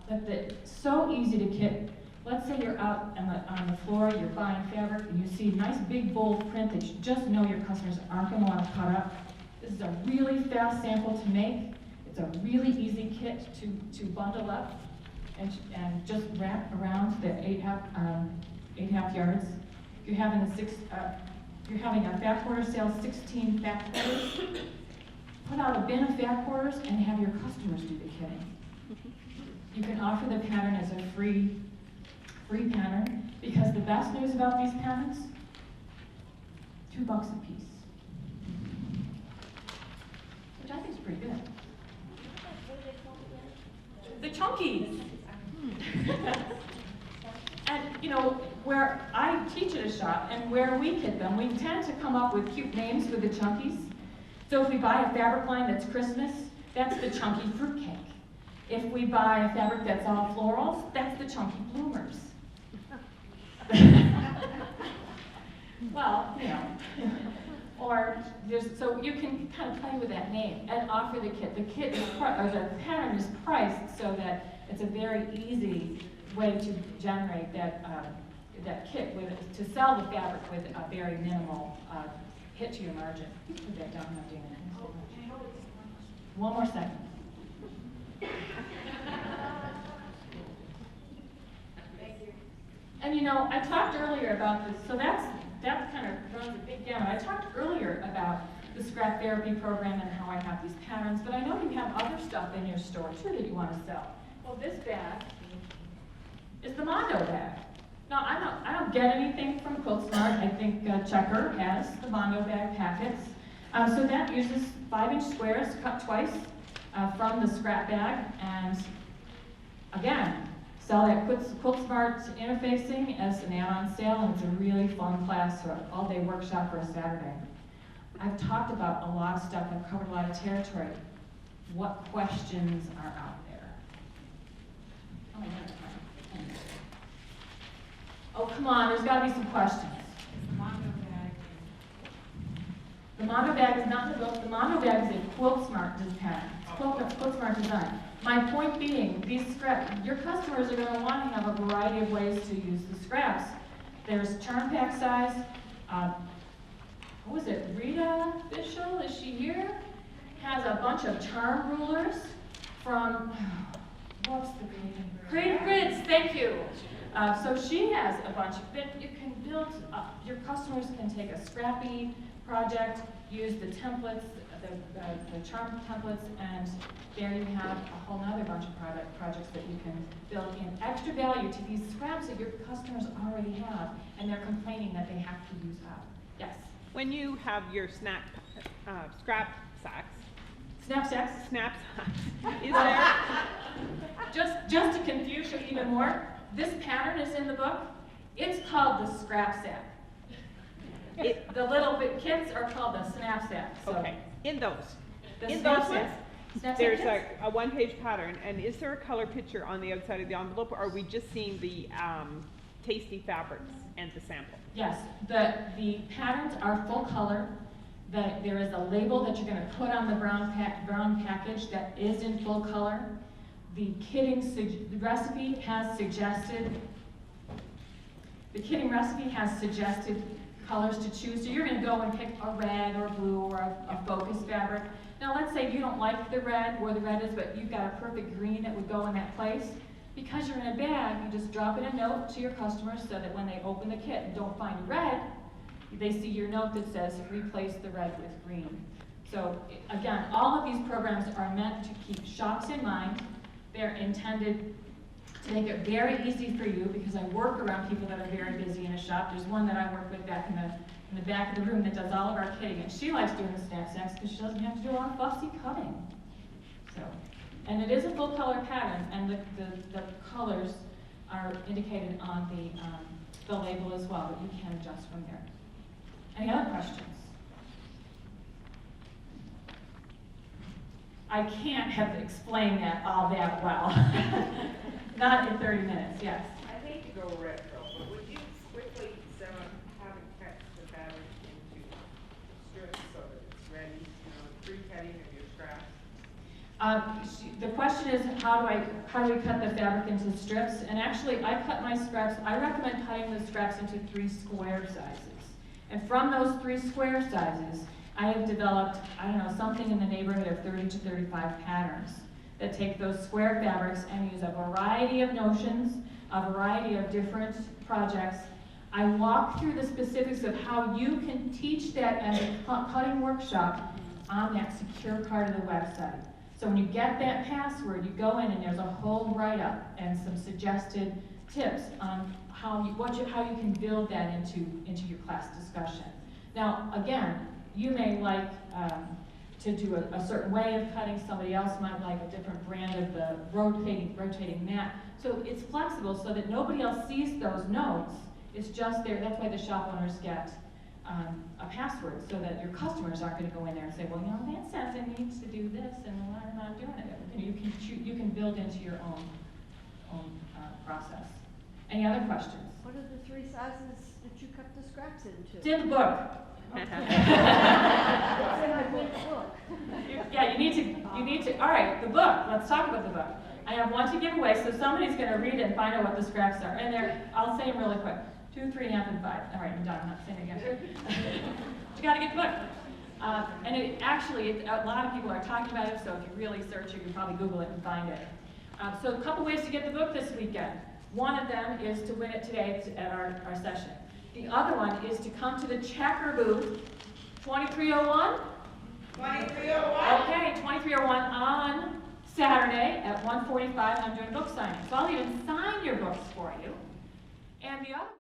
But it's so easy to kit. Let's say you're out on the floor, you're buying fabric, and you see a nice big bold print that you just know your customers aren't going to want to cut up. This is a really fast sample to make. It's a really easy kit to bundle up and just wrap around the 8.5 yards. If you're having a fat quarter sale, 16 fat quarters. Put out a bin of fat quarters and have your customers do the kitting. You can offer the pattern as a free pattern, because the best news about these patterns, $2 a piece, which I think is pretty good. The chunkies. And you know, where I teach at a shop and where we kit them, we tend to come up with cute names for the chunkies. So if we buy a fabric line that's Christmas, that's the chunky fruitcake. If we buy a fabric that's all florals, that's the chunky bloomers. Well, you know, so you can kind of play with that name and offer the kit. The kit is the pattern is priced so that it's a very easy way to generate that kit to sell the fabric with a very minimal hit to your margin. You can put that down, not doing it. One more second. And you know, I talked earlier about this, so that kind of runs a big gamut. I talked earlier about the ScrapTherapy program and how I have these patterns, but I know you have other stuff in your store too that you want to sell. Well, this bag is the Mondo bag. Now, I don't get anything from Quilt Smart. I think Checker has the Mondo bag packets. So that uses 5-inch squares cut twice from the scrap bag, and again, sell that Quilt Smart interfacing as an add-on sale, and it's a really fun class or an all-day workshop for a Saturday. I've talked about a lot of stuff. I've covered a lot of territory. What questions are out there? Oh, come on, there's got to be some questions. The Mondo bag is not in the book. The Mondo bag is a Quilt Smart pattern. It's Quilt Smart design. My point being, these scraps, your customers are going to want to have a variety of ways to use the scraps. There's charm pack size. What was it? Rita Fishel, is she here? Has a bunch of charm rulers from, what's the Creative Grids, thank you. So she has a bunch of, you can build, your customers can take a scrappy project, use the templates, the charm templates, and there you have a whole other bunch of projects that you can build in extra value to these scraps that your customers already have, and they're complaining that they have to use up. Yes? When you have your scrap sacks, Snap sacks? snap sacks, is there? Just to confuse you even more, this pattern is in the book. It's called the scrap sack. The little bit kits are called the snap sacks. So Okay, in those snap ones, Snap there's sack a one-page pattern, and is there a color picture on the outside of the envelope, or are we just seeing the tasty fabrics and the sample? Yes, the patterns are full color. There is a label that you're going to put on the brown package that is in full color. The kitting recipe has suggested colors to choose. So you're going to go and pick a red or blue or a focus fabric. Now let's say you don't like the red, where the red is, but you've got a perfect green that would go in that place. Because you're in a bag, you just drop in a note to your customers so that when they open the kit and don't find red, they see your note that says replace the red with green. So again, all of these programs are meant to keep shops in mind. They're intended to make it very easy for you, because I work around people that are very busy in a shop. There's one that I work with back in the back of the room that does all of our kitting, and she likes doing the snap sacks because she doesn't have to do a lot of fussy cutting. So, and it is a full color pattern, and the colors are indicated on the label as well, but you can adjust from there. Any other questions? I can't have explained that all that well. Not in 30 minutes, yes. I hate to go retro, but would you quickly have it cut the fabric into strips so that it's ready, pre-cutting of your scraps? The question is, how do we cut the fabric into strips? And actually, I cut my scraps, I recommend cutting the scraps into 3 square sizes. And from those 3 square sizes, I have developed, I don't know, something in the neighborhood of 30 to 35 patterns that take those square fabrics and use a variety of notions, a variety of different projects. I walk through the specifics of how you can teach that as a cutting workshop on that secure part of the website. So when you get that password, you go in and there's a whole write-up and some suggested tips on how you can build that into your class discussion. Now, again, you may like to do a certain way of cutting. Somebody else might like a different brand of the rotating mat. So it's flexible so that nobody else sees those notes. It's just there. That's why the shop owners get a password, so that your customers aren't going to go in there and say, well, you know, that says it needs to do this, and why am I not doing it? You can build into your own process. Any other questions? What are the 3 sizes that you cut the scraps into? It's in the book. It's in my big book. Yeah, you need to, all right, the book, let's talk about the book. I have one to give away, so somebody's gonna read it and find out what the scraps are. And I'll say them really quick. 2, 3, and 5. All right, I'm done, I'm not saying it again. You gotta get the book. And a lot of people are talking about it, so if you really search, you can probably Google it and find it. So a couple ways to get the book this weekend. One of them is to win it today at our session. The other one is to come to the Checker booth, 2301? 2301. Okay, 2301 on Saturday at 1:45. I'm doing book signing. So I'll even sign your books for you. And the other